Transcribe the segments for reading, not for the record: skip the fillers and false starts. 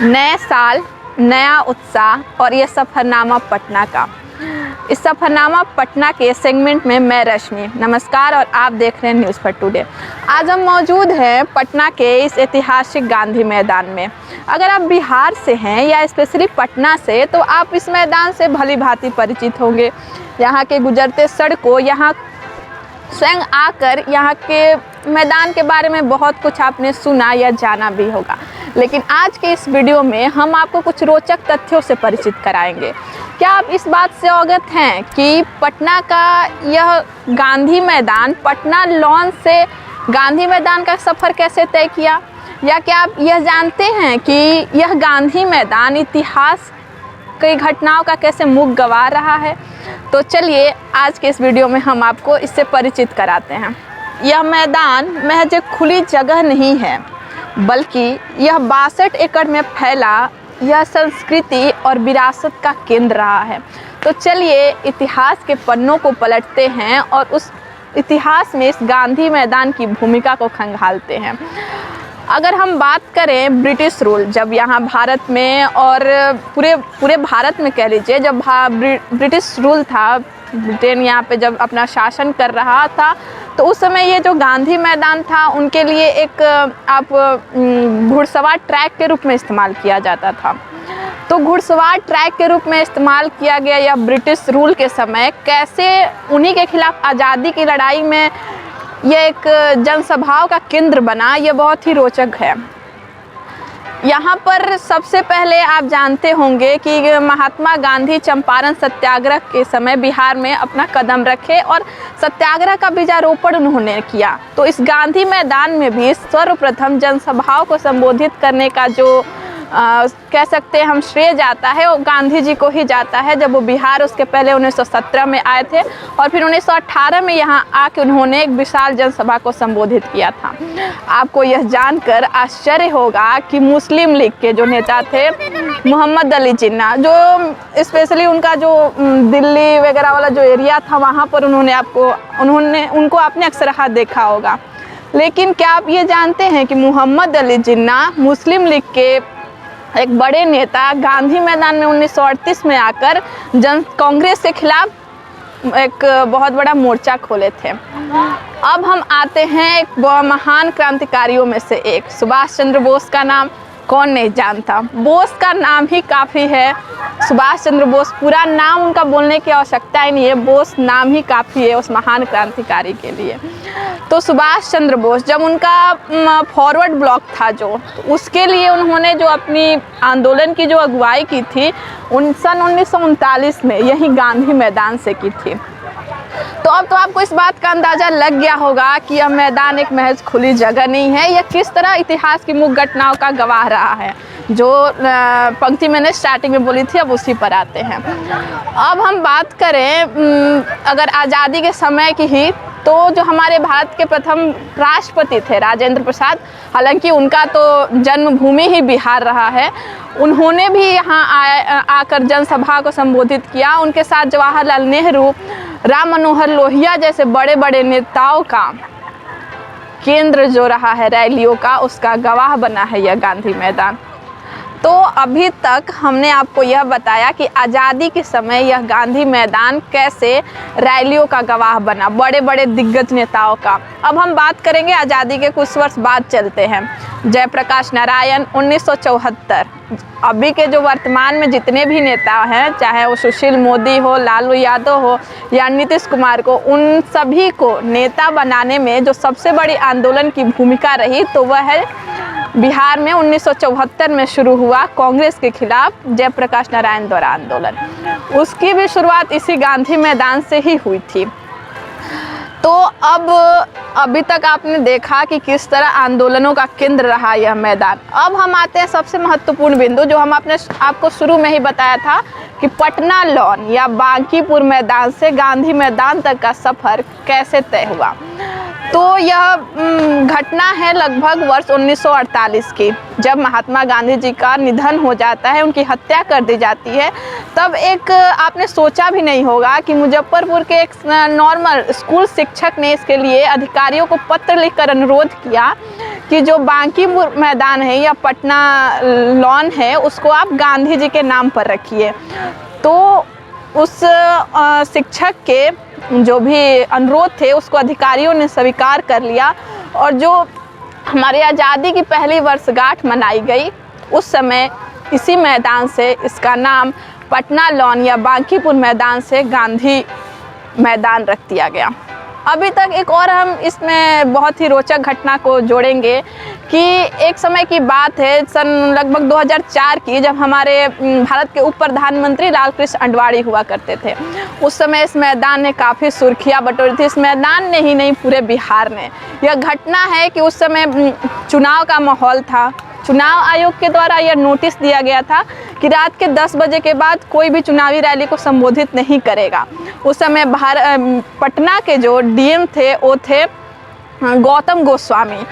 नए साल, नया उत्साह और ये सफ़रनामा पटना का। इस सफ़रनामा पटना के सेगमेंट में मैं रश्मि, नमस्कार और आप देख रहे हैं न्यूज़ फॉर टुडे। आज हम मौजूद हैं पटना के इस ऐतिहासिक गांधी मैदान में। अगर आप बिहार से हैं या स्पेशली पटना से, तो आप इस मैदान से भली भांति परिचित होंगे। यहाँ के गुजरते सड़कों, यहाँ स्वयं आकर यहाँ के मैदान के बारे में बहुत कुछ आपने सुना या जाना भी होगा। लेकिन आज के इस वीडियो में हम आपको कुछ रोचक तथ्यों से परिचित कराएंगे। क्या आप इस बात से अवगत हैं कि पटना का यह गांधी मैदान, पटना लॉन से गांधी मैदान का सफ़र कैसे तय किया? या क्या आप यह जानते हैं कि यह गांधी मैदान इतिहास कई घटनाओं का कैसे मुख्य गवाह रहा है? तो चलिए आज के इस वीडियो में हम आपको इससे परिचित कराते हैं। यह मैदान महज एक खुली जगह नहीं है, बल्कि यह 62 एकड़ में फैला यह संस्कृति और विरासत का केंद्र रहा है। तो चलिए इतिहास के पन्नों को पलटते हैं और उस इतिहास में इस गांधी मैदान की भूमिका को खंगालते हैं। अगर हम बात करें ब्रिटिश रूल, जब यहाँ भारत में और पूरे भारत में कह लीजिए, जब ब्रिटिश रूल था, ब्रिटेन यहाँ पे जब अपना शासन कर रहा था, तो उस समय ये जो गांधी मैदान था उनके लिए एक आप घुड़सवार ट्रैक के रूप में इस्तेमाल किया जाता था। तो घुड़सवार ट्रैक के रूप में इस्तेमाल किया गया या ब्रिटिश रूल के समय कैसे उन्हीं के खिलाफ आज़ादी की लड़ाई में यह एक जनसभाओं का केंद्र बना, यह बहुत ही रोचक है। यहाँ पर सबसे पहले आप जानते होंगे कि महात्मा गांधी चंपारण सत्याग्रह के समय बिहार में अपना कदम रखे और सत्याग्रह का बीजारोपण उन्होंने किया। तो इस गांधी मैदान में भी सर्वप्रथम जनसभाओं को संबोधित करने का जो कह सकते हैं हम श्रेय जाता है, वो गांधी जी को ही जाता है। जब वो बिहार उसके पहले 1917 में आए थे और फिर 1918 में यहाँ आके उन्होंने एक विशाल जनसभा को संबोधित किया था। आपको यह जानकर आश्चर्य होगा कि मुस्लिम लीग के जो नेता थे मोहम्मद अली जिन्ना, जो स्पेशली उनका जो दिल्ली वगैरह वाला जो एरिया था, वहाँ पर उनको आपने अक्सर देखा होगा। लेकिन क्या आप ये जानते हैं कि मोहम्मद अली जिन्ना मुस्लिम लीग के एक बड़े नेता गांधी मैदान में 1938 में आकर कांग्रेस के खिलाफ एक बहुत बड़ा मोर्चा खोले थे। अब हम आते हैं एक महान क्रांतिकारियों में से एक, सुभाष चंद्र बोस का नाम कौन नहीं जानता। बोस का नाम ही काफ़ी है। सुभाष चंद्र बोस, पूरा नाम उनका बोलने की आवश्यकता ही नहीं है, बोस नाम ही काफ़ी है उस महान क्रांतिकारी के लिए। तो सुभाष चंद्र बोस, जब उनका फॉरवर्ड ब्लॉक था तो उसके लिए उन्होंने जो अपनी आंदोलन की जो अगुवाई की थी सन 1939 में यही गांधी मैदान से की थी। तो अब तो आपको इस बात का अंदाज़ा लग गया होगा कि यह मैदान एक महज खुली जगह नहीं है, यह किस तरह इतिहास की मुख्य घटनाओं का गवाह रहा है। जो पंक्ति मैंने स्टार्टिंग में बोली थी, अब उसी पर आते हैं। अब हम बात करें अगर आज़ादी के समय की ही, तो जो हमारे भारत के प्रथम राष्ट्रपति थे राजेंद्र प्रसाद, हालांकि उनका तो जन्मभूमि ही बिहार रहा है, उन्होंने भी यहाँ आकर जनसभा को संबोधित किया। उनके साथ जवाहरलाल नेहरू, राम मनोहर लोहिया जैसे बड़े बड़े नेताओं का केंद्र जो रहा है रैलियों का, उसका गवाह बना है यह गांधी मैदान। तो अभी तक हमने आपको यह बताया कि आज़ादी के समय यह गांधी मैदान कैसे रैलियों का गवाह बना, बड़े बड़े दिग्गज नेताओं का। अब हम बात करेंगे आज़ादी के कुछ वर्ष बाद, चलते हैं जयप्रकाश नारायण 1974। अभी के जो वर्तमान में जितने भी नेता हैं, चाहे वो सुशील मोदी हो, लालू यादव हो या नीतीश कुमार को, उन सभी को नेता बनाने में जो सबसे बड़ी आंदोलन की भूमिका रही, तो वह है बिहार में 1974 में शुरू हुआ कांग्रेस के खिलाफ जयप्रकाश नारायण द्वारा आंदोलन। उसकी भी शुरुआत इसी गांधी मैदान से ही हुई थी। तो अब अभी तक आपने देखा कि किस तरह आंदोलनों का केंद्र रहा यह मैदान। अब हम आते हैं सबसे महत्वपूर्ण बिंदु, जो हम आपको शुरू में ही बताया था कि पटना लॉन या बांकीपुर मैदान से गांधी मैदान तक का सफ़र कैसे तय हुआ। तो यह घटना है लगभग वर्ष 1948 की, जब महात्मा गांधी जी का निधन हो जाता है, उनकी हत्या कर दी जाती है। तब एक आपने सोचा भी नहीं होगा कि मुजफ्फरपुर के एक नॉर्मल स्कूल शिक्षक ने इसके लिए अधिकारियों को पत्र लिखकर अनुरोध किया कि जो बांकीपुर मैदान है या पटना लॉन है उसको आप गांधी जी के नाम पर रखिए। तो उस शिक्षक के जो भी अनुरोध थे उसको अधिकारियों ने स्वीकार कर लिया, और जो हमारी आज़ादी की पहली वर्षगांठ मनाई गई उस समय इसी मैदान से इसका नाम पटना लॉन या बांकीपुर मैदान से गांधी मैदान रख दिया गया। अभी तक एक और हम इसमें बहुत ही रोचक घटना को जोड़ेंगे कि एक समय की बात है, सन लगभग 2004 की, जब हमारे भारत के उप प्रधानमंत्री लाल कृष्ण आडवाणी हुआ करते थे। उस समय इस मैदान ने काफ़ी सुर्खियाँ बटोरी थी, इस मैदान ने ही नहीं पूरे बिहार ने। यह घटना है कि उस समय चुनाव का माहौल था। चुनाव आयोग के द्वारा यह नोटिस दिया गया था कि रात के 10 बजे के बाद कोई भी चुनावी रैली को संबोधित नहीं करेगा। उस समय पटना के जो डीएम थे वो थे गौतम गोस्वामी।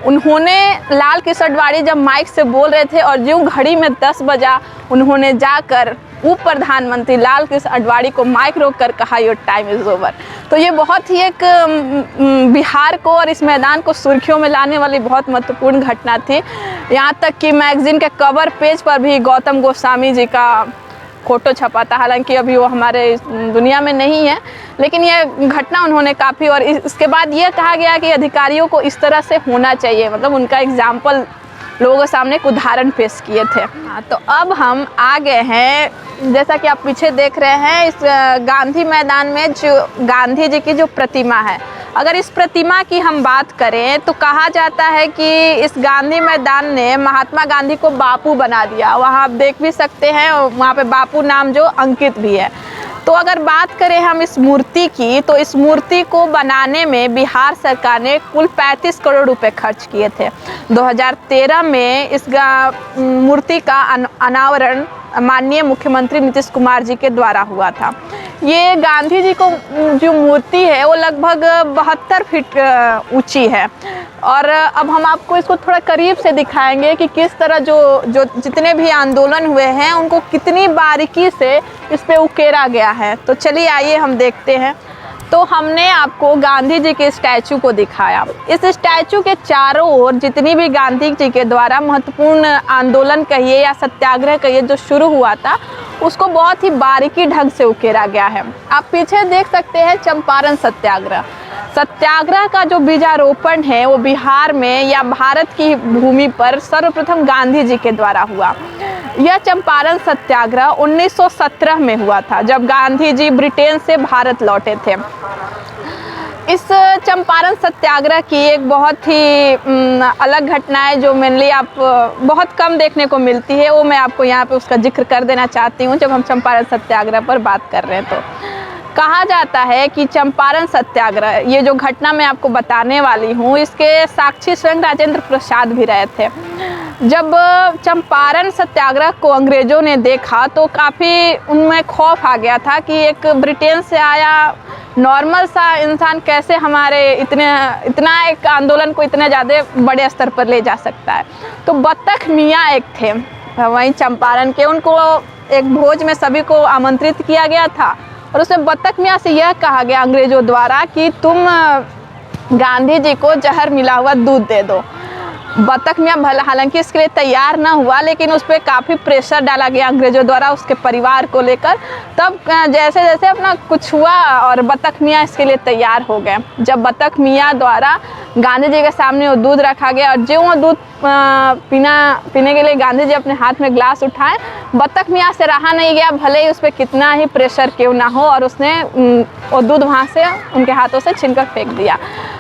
उन्होंने लाल कृष्ण आडवाणी जब माइक से बोल रहे थे और जो घड़ी में 10 बजा, उन्होंने जाकर उप प्रधानमंत्री लाल कृष्ण आडवाणी को माइक रोक कर कहा योर टाइम इज़ ओवर। तो ये बहुत ही एक बिहार को और इस मैदान को सुर्खियों में लाने वाली बहुत महत्वपूर्ण घटना थी। यहाँ तक कि मैगजीन के कवर पेज पर भी गौतम गोस्वामी जी का फ़ोटो छपा था। हालांकि अभी वो हमारे दुनिया में नहीं है, लेकिन यह घटना उन्होंने काफ़ी, और इसके बाद यह कहा गया कि अधिकारियों को इस तरह से होना चाहिए, मतलब उनका एग्जाम्पल लोगों के सामने एक उदाहरण पेश किए थे। हाँ, तो अब हम आ गए हैं, जैसा कि आप पीछे देख रहे हैं, इस गांधी मैदान में जो गांधी जी की जो प्रतिमा है। अगर इस प्रतिमा की हम बात करें तो कहा जाता है कि इस गांधी मैदान ने महात्मा गांधी को बापू बना दिया। वहाँ आप देख भी सकते हैं, वहाँ पे बापू नाम जो अंकित भी है। तो अगर बात करें हम इस मूर्ति की, तो इस मूर्ति को बनाने में बिहार सरकार ने कुल 35 करोड़ रुपए खर्च किए थे। 2013 में इस मूर्ति का अनावरण माननीय मुख्यमंत्री नीतीश कुमार जी के द्वारा हुआ था। ये गांधी जी को जो मूर्ति है वो लगभग 72 फीट ऊंची है, और अब हम आपको इसको थोड़ा करीब से दिखाएंगे कि किस तरह जो जितने भी आंदोलन हुए हैं उनको कितनी बारीकी से इस पे उकेरा गया है। तो चलिए आइए हम देखते हैं। तो हमने आपको गांधी जी के स्टैचू को दिखाया। इस स्टैचू के चारों ओर जितनी भी गांधी जी के द्वारा महत्वपूर्ण आंदोलन कहिए या सत्याग्रह कहिए जो शुरू हुआ था, उसको बहुत ही बारीकी ढंग से उकेरा गया है। आप पीछे देख सकते हैं चंपारण सत्याग्रह। सत्याग्रह का जो बीजारोपण है वो बिहार में या भारत की भूमि पर सर्वप्रथम गांधी जी के द्वारा हुआ। यह चंपारण सत्याग्रह 1917 में हुआ था, जब गांधी जी ब्रिटेन से भारत लौटे थे। इस चंपारण सत्याग्रह की एक बहुत ही अलग घटना है जो मेनली आप बहुत कम देखने को मिलती है, वो मैं आपको यहाँ पे उसका जिक्र कर देना चाहती हूँ। जब हम चंपारण सत्याग्रह पर बात कर रहे हैं तो कहा जाता है कि चंपारण सत्याग्रह, ये जो घटना मैं आपको बताने वाली हूँ, इसके साक्षी स्वयं राजेंद्र प्रसाद भी रहे थे। जब चंपारण सत्याग्रह को अंग्रेज़ों ने देखा तो काफ़ी उनमें खौफ आ गया था कि एक ब्रिटेन से आया नॉर्मल सा इंसान कैसे हमारे इतना एक आंदोलन को इतने ज़्यादा बड़े स्तर पर ले जा सकता है। तो बत्तख मियाँ एक थे वहीं चंपारण के, उनको एक भोज में सभी को आमंत्रित किया गया था, और उसमें बत्तख मियाँ से यह कहा गया अंग्रेज़ों द्वारा कि तुम गांधी जी को जहर मिला हुआ दूध दे दो। बत्तख मियाँ भला हालांकि इसके लिए तैयार ना हुआ, लेकिन उस पर काफ़ी प्रेशर डाला गया अंग्रेज़ों द्वारा उसके परिवार को लेकर। तब जैसे जैसे अपना कुछ हुआ और बत्तख मियाँ इसके लिए तैयार हो गए। जब बत्तख मियाँ द्वारा गांधी जी के सामने वो दूध रखा गया, और जो वो दूध पीने के लिए गांधी जी अपने हाथ में ग्लास उठाए, बत्तख मियाँ से रहा नहीं गया, भले ही उस पर कितना ही प्रेशर क्यों ना हो, और उसने वो दूध वहाँ से उनके हाथों से छीनकर फेंक दिया।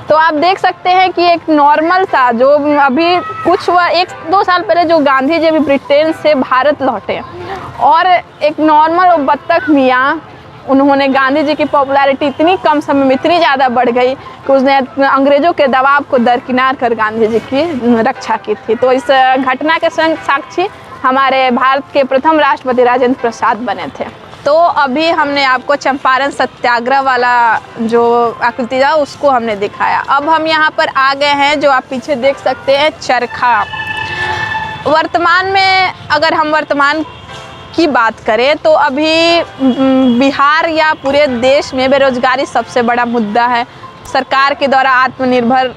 तो आप देख सकते हैं कि एक नॉर्मल सा जो अभी कुछ 1-2 साल पहले जो गांधी जी अभी ब्रिटेन से भारत लौटे, और एक नॉर्मल बत्तख मियाँ, उन्होंने गांधी जी की पॉपुलैरिटी इतनी कम समय में इतनी ज़्यादा बढ़ गई कि उसने अंग्रेज़ों के दबाव को दरकिनार कर गांधी जी की रक्षा की थी। तो इस घटना के स्वयं साक्षी हमारे भारत के प्रथम राष्ट्रपति राजेंद्र प्रसाद बने थे। तो अभी हमने आपको चंपारण सत्याग्रह वाला जो आकृति था उसको हमने दिखाया। अब हम यहाँ पर आ गए हैं, जो आप पीछे देख सकते हैं, चरखा। वर्तमान में अगर हम वर्तमान की बात करें तो अभी बिहार या पूरे देश में बेरोजगारी सबसे बड़ा मुद्दा है। सरकार के द्वारा आत्मनिर्भर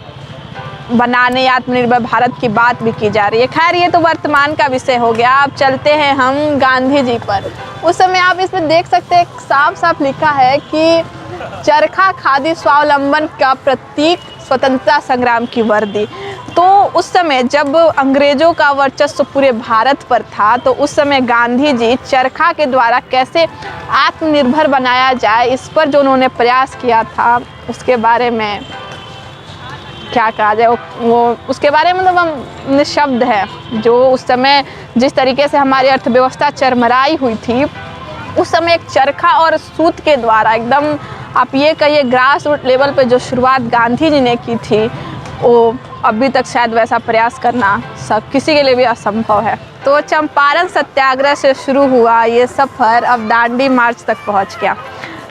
बनाने, आत्मनिर्भर भारत की बात भी की जा रही है। खैर ये तो वर्तमान का विषय हो गया। अब चलते हैं हम गांधी जी पर। उस समय आप इसमें देख सकते हैं साफ साफ लिखा है कि चरखा खादी स्वावलंबन का प्रतीक, स्वतंत्रता संग्राम की वर्दी। तो उस समय जब अंग्रेजों का वर्चस्व पूरे भारत पर था, तो उस समय गांधी जी चरखा के द्वारा कैसे आत्मनिर्भर बनाया जाए, इस पर जो उन्होंने प्रयास किया था, उसके बारे में क्या कहा जाए, वो उसके बारे में मतलब हम निःशब्द है। जो उस समय जिस तरीके से हमारी अर्थव्यवस्था चरमराई हुई थी, उस समय एक चरखा और सूत के द्वारा एकदम आप ये कहिए ग्रास रूट लेवल पे जो शुरुआत गांधी जी ने की थी, वो अभी तक शायद वैसा प्रयास करना किसी के लिए भी असंभव है। तो चंपारण सत्याग्रह से शुरू हुआ ये सफ़र अब दांडी मार्च तक पहुंच गया।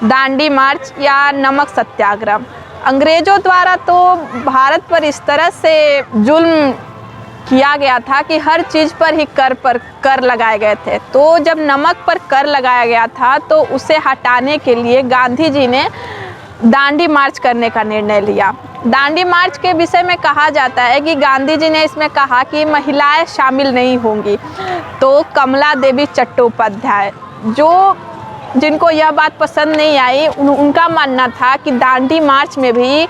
दांडी मार्च या नमक सत्याग्रह। अंग्रेज़ों द्वारा तो भारत पर इस तरह से जुल्म किया गया था कि हर चीज़ पर ही कर लगाए गए थे। तो जब नमक पर कर लगाया गया था, तो उसे हटाने के लिए गांधी जी ने दांडी मार्च करने का निर्णय लिया। दांडी मार्च के विषय में कहा जाता है कि गांधी जी ने इसमें कहा कि महिलाएं शामिल नहीं होंगी। तो कमला देवी चट्टोपाध्याय, जिनको यह बात पसंद नहीं आई, उनका मानना था कि दांडी मार्च में भी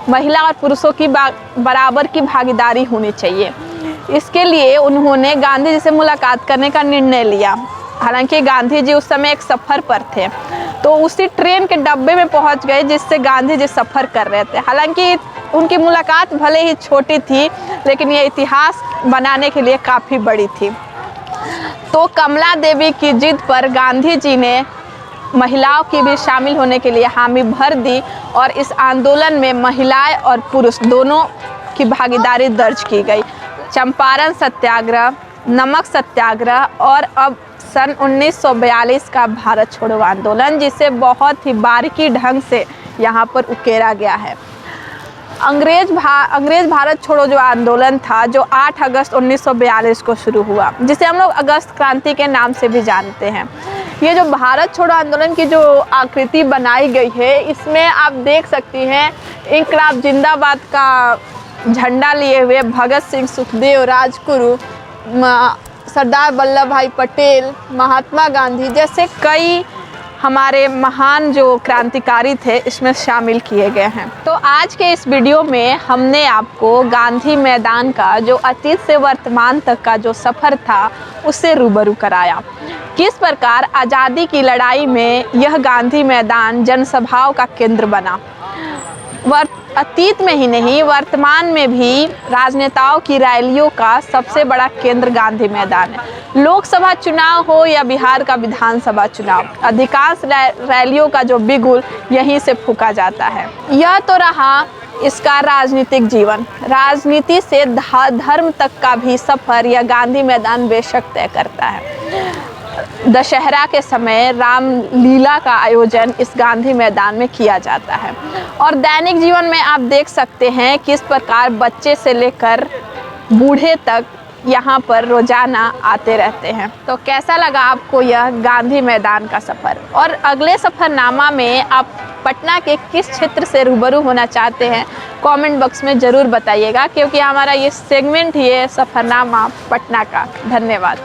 महिला और पुरुषों की बराबर की भागीदारी होनी चाहिए। इसके लिए उन्होंने गांधी जी से मुलाकात करने का निर्णय लिया। हालांकि गांधी जी उस समय एक सफ़र पर थे, तो उसी ट्रेन के डब्बे में पहुंच गए जिससे गांधी जी सफ़र कर रहे थे। हालांकि उनकी मुलाकात भले ही छोटी थी, लेकिन ये इतिहास बनाने के लिए काफ़ी बड़ी थी। तो कमला देवी की जिद पर गांधी जी ने महिलाओं की भी शामिल होने के लिए हामी भर दी और इस आंदोलन में महिलाएं और पुरुष दोनों की भागीदारी दर्ज की गई। चंपारण सत्याग्रह, नमक सत्याग्रह और अब सन 1942 का भारत छोड़ो आंदोलन, जिसे बहुत ही बारीकी ढंग से यहाँ पर उकेरा गया है। अंग्रेज भारत छोड़ो जो आंदोलन था, जो 8 अगस्त 1942 को शुरू हुआ, जिसे हम लोग अगस्त क्रांति के नाम से भी जानते हैं। ये जो भारत छोड़ो आंदोलन की जो आकृति बनाई गई है, इसमें आप देख सकती हैं इंकलाब जिंदाबाद का झंडा लिए हुए भगत सिंह, सुखदेव, राजगुरु, सरदार वल्लभ भाई पटेल, महात्मा गांधी जैसे कई हमारे महान जो क्रांतिकारी थे, इसमें शामिल किए गए हैं। तो आज के इस वीडियो में हमने आपको गांधी मैदान का जो अतीत से वर्तमान तक का जो सफ़र था, उससे रूबरू कराया। किस प्रकार आज़ादी की लड़ाई में यह गांधी मैदान जनसभाओं का केंद्र बना। अतीत में ही नहीं, वर्तमान में भी राजनेताओं की रैलियों का सबसे बड़ा केंद्र गांधी मैदान है। लोकसभा चुनाव हो या बिहार का विधानसभा चुनाव, अधिकांश रैलियों का जो बिगुल यहीं से फूंका जाता है। यह तो रहा इसका राजनीतिक जीवन। राजनीति से धर्म तक का भी सफ़र यह गांधी मैदान बेशक तय करता है। दशहरा के समय रामलीला का आयोजन इस गांधी मैदान में किया जाता है और दैनिक जीवन में आप देख सकते हैं किस प्रकार बच्चे से लेकर बूढ़े तक यहाँ पर रोजाना आते रहते हैं। तो कैसा लगा आपको यह गांधी मैदान का सफ़र? और अगले सफ़रनामा में आप पटना के किस क्षेत्र से रूबरू होना चाहते हैं, कमेंट बॉक्स में ज़रूर बताइएगा, क्योंकि हमारा ये सेगमेंट ही है सफ़रनामा पटना का। धन्यवाद।